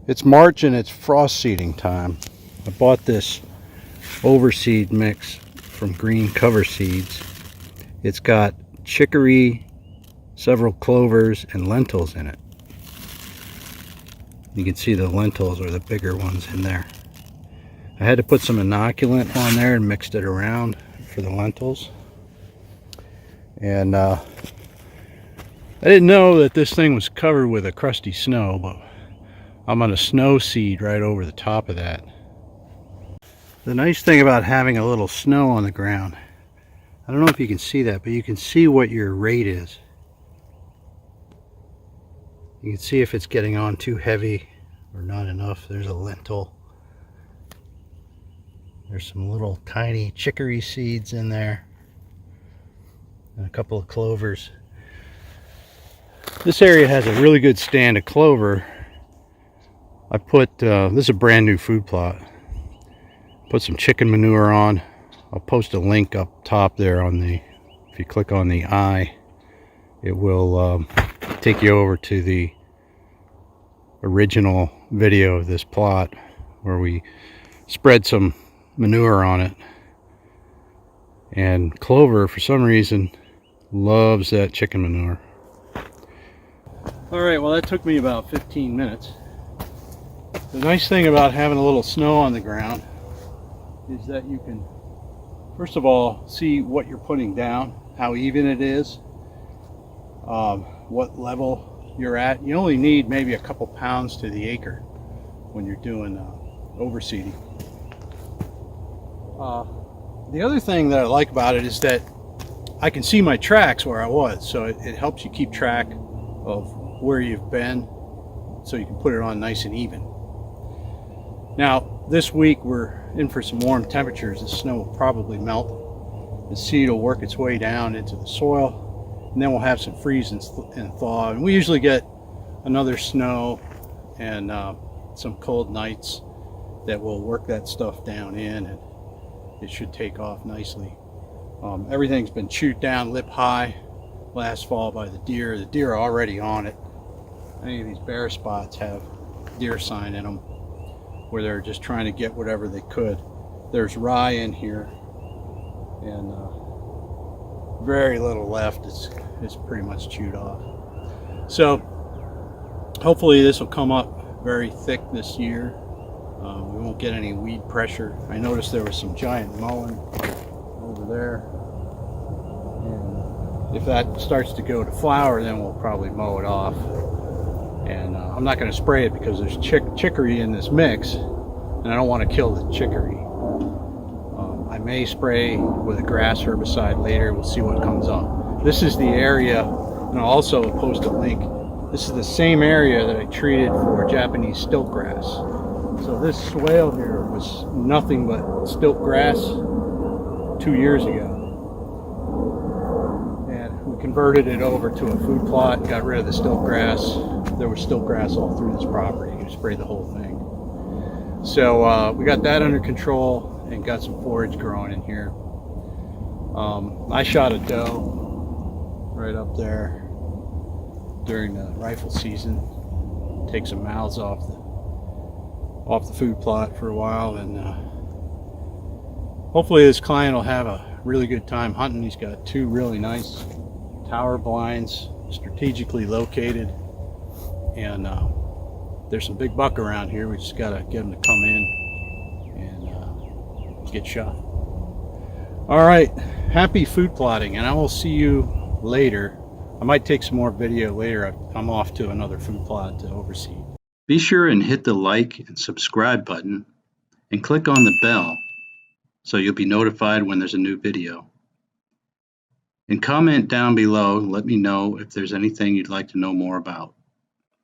It's March and it's frost seeding time. I bought this overseed mix from Green Cover Seeds. It's got chicory, several clovers, and lentils in it. You can see the lentils are the bigger ones in there. I had to put some inoculant on there and mixed it around for the lentils. And I didn't know that this thing was covered with a crusty snow, but I'm on a snow seed right over the top of that. The nice thing about having a little snow on the ground, I don't know if you can see that, but you can see what your rate is. You can see if it's getting on too heavy or not enough. There's a lentil. There's some little tiny chicory seeds in there. And a couple of clovers. This area has a really good stand of clover. I put, this is a brand new food plot. Put some chicken manure on. I'll post a link up top there on the, if you click on the eye, it will take you over to the original video of this plot where we spread some manure on it. And clover, for some reason, loves that chicken manure. Alright, well that took me about 15 minutes. The nice thing about having a little snow on the ground is that you can, first of all, see what you're putting down, how even it is, what level you're at. You only need maybe a couple pounds to the acre when you're doing overseeding. The other thing that I like about it is that I can see my tracks where I was, so it helps you keep track of where you've been, so you can put it on nice and even. Now, this week we're in for some warm temperatures. The snow will probably melt. The seed will work its way down into the soil, and then we'll have some freeze and thaw. And we usually get another snow and some cold nights that will work that stuff down in, and it should take off nicely. Everything's been chewed down lip high last fall by the deer. The deer are already on it. Any of these bare spots have deer sign in them, where they're just trying to get whatever they could. There's rye in here, and very little left. It's pretty much chewed off. So hopefully this will come up very thick this year. We won't get any weed pressure. I noticed there was some giant mullein over there, and if that starts to go to flower, then we'll probably mow it off. And I'm not going to spray it because there's chicory in this mix, and I don't want to kill the chicory. I may spray with a grass herbicide later. We'll see what comes up. This is the area, and I'll also post a link. This is the same area that I treated for Japanese stilt grass. So this swale here was nothing but stilt grass 2 years ago. And we converted it over to a food plot, got rid of the stilt grass. There was stilt grass all through this property. You sprayed the whole thing. So we got that under control and got some forage growing in here. I shot a doe right up there during the rifle season. Take some mouths off the food plot for a while, and hopefully this client will have a really good time hunting. He's got 2 really nice tower blinds strategically located, and there's some big buck around here. We just got to get them to come in and get shot. All right, happy food plotting, and I will see you later. I might take some more video later. I'm off to another food plot to oversee. Be sure and hit the like and subscribe button and click on the bell so you'll be notified when there's a new video. And comment down below and let me know if there's anything you'd like to know more about.